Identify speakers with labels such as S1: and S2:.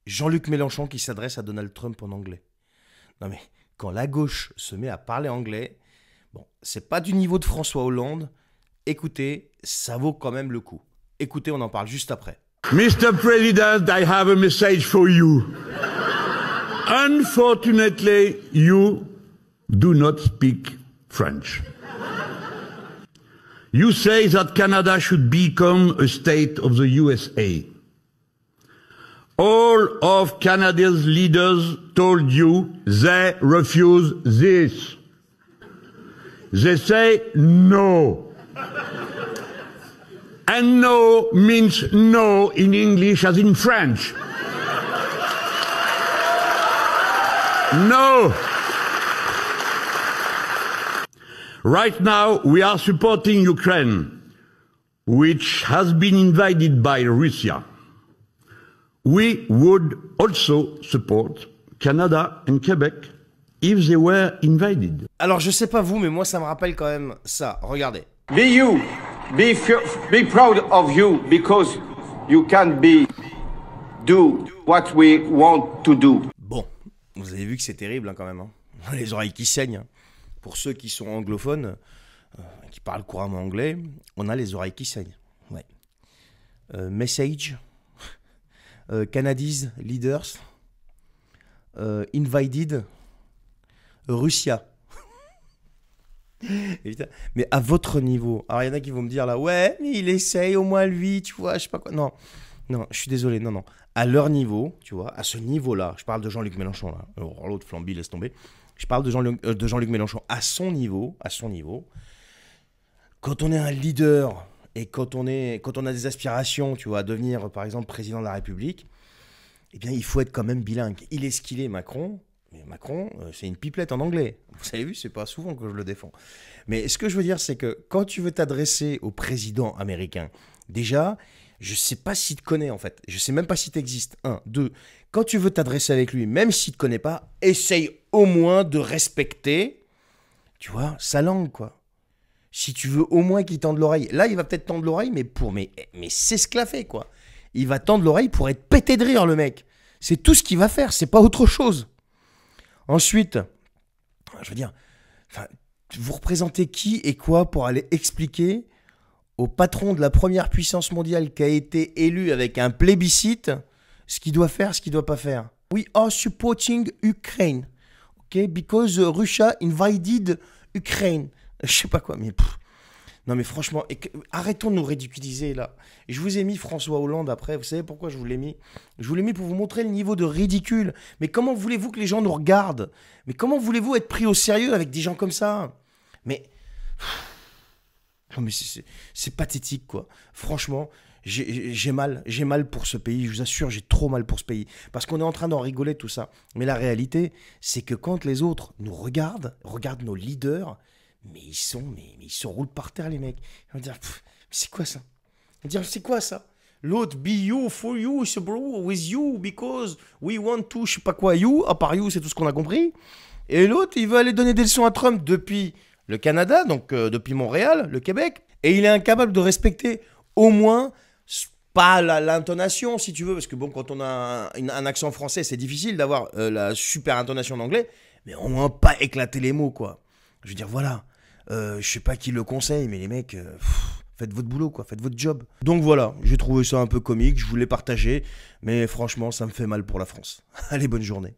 S1: Jean-Luc Mélenchon qui s'adresse à Donald Trump en anglais. Non mais, quand la gauche se met à parler anglais, bon, c'est pas du niveau de François Hollande. Écoutez, ça vaut quand même le coup. Écoutez, on en parle juste après.
S2: Mr. President, I have a message for you. Unfortunately, you do not speak French. You say that Canada should become a state of the USA. All of Canada's leaders told you they refuse this. They say no. And no means no in English as in French. No. Right now, we are supporting Ukraine, which has been invaded by Russia. We would also support Canada and Quebec if they were invaded.
S1: Alors, je sais pas vous, mais moi, ça me rappelle quand même ça. Regardez.
S3: Be you. Be proud of you because you can do what we want to do.
S1: Bon, vous avez vu que c'est terrible quand même. Les oreilles qui saignent. Pour ceux qui sont anglophones, qui parlent couramment anglais, on a les oreilles qui saignent. Ouais. Message, Canadies, Leaders, Invaded, Russia. Mais à votre niveau, alors il y en a qui vont me dire là, ouais, mais il essaye au moins lui, tu vois, je sais pas quoi. Non, non, je suis désolé, non, non. À leur niveau, tu vois, à ce niveau-là, je parle de Jean-Luc Mélenchon là, l'autre Flamby, laisse tomber. Je parle de Jean-Luc Mélenchon à son niveau, quand on est un leader et quand on a des aspirations, tu vois, à devenir par exemple président de la République, eh bien il faut être quand même bilingue. Il est ce qu'il est, Macron. Mais Macron, c'est une pipelette en anglais. Vous avez vu, c'est pas souvent que je le défends. Mais ce que je veux dire, c'est que quand tu veux t'adresser au président américain, déjà, je sais pas s'il te connaît en fait. Je sais même pas si tu existes. Un, deux. Quand tu veux t'adresser avec lui, même s'il te connaît pas, essaye au moins de respecter, tu vois, sa langue, quoi. Si tu veux au moins qu'il tende l'oreille. Là, il va peut-être tendre l'oreille, mais s'esclaffer, quoi. Il va tendre l'oreille pour être pété de rire, le mec. C'est tout ce qu'il va faire, c'est pas autre chose. Ensuite, je veux dire, vous représentez qui et quoi pour aller expliquer au patron de la première puissance mondiale qui a été élu avec un plébiscite ce qu'il doit faire, ce qu'il ne doit pas faire. We are supporting Ukraine, okay, because Russia invaded Ukraine. Je sais pas quoi, mais non mais franchement, arrêtons de nous ridiculiser là. Et je vous ai mis François Hollande après, vous savez pourquoi je vous l'ai mis? Je vous l'ai mis pour vous montrer le niveau de ridicule. Mais comment voulez-vous que les gens nous regardent? Mais comment voulez-vous être pris au sérieux avec des gens comme ça? Mais c'est pathétique quoi. Franchement, j'ai mal pour ce pays, je vous assure, j'ai trop mal pour ce pays. Parce qu'on est en train d'en rigoler tout ça. Mais la réalité, c'est que quand les autres nous regardent nos leaders, mais ils se roulent par terre, les mecs. Ils vont dire, c'est quoi ça? Ils vont dire, c'est quoi ça? L'autre, be you, for you, bro, with you, because we want to, je sais pas quoi, you, à part you, c'est tout ce qu'on a compris. Et l'autre, il veut aller donner des leçons à Trump depuis le Canada, donc depuis Montréal, le Québec. Et il est incapable de respecter au moins, pas l'intonation, si tu veux, parce que bon, quand on a un accent français, c'est difficile d'avoir la super intonation d'anglais, mais au moins pas éclater les mots, quoi. Je veux dire, voilà. Je sais pas qui le conseille, mais les mecs, faites votre boulot, quoi, faites votre job. Donc voilà, j'ai trouvé ça un peu comique, je voulais partager, mais franchement, ça me fait mal pour la France. Allez, bonne journée.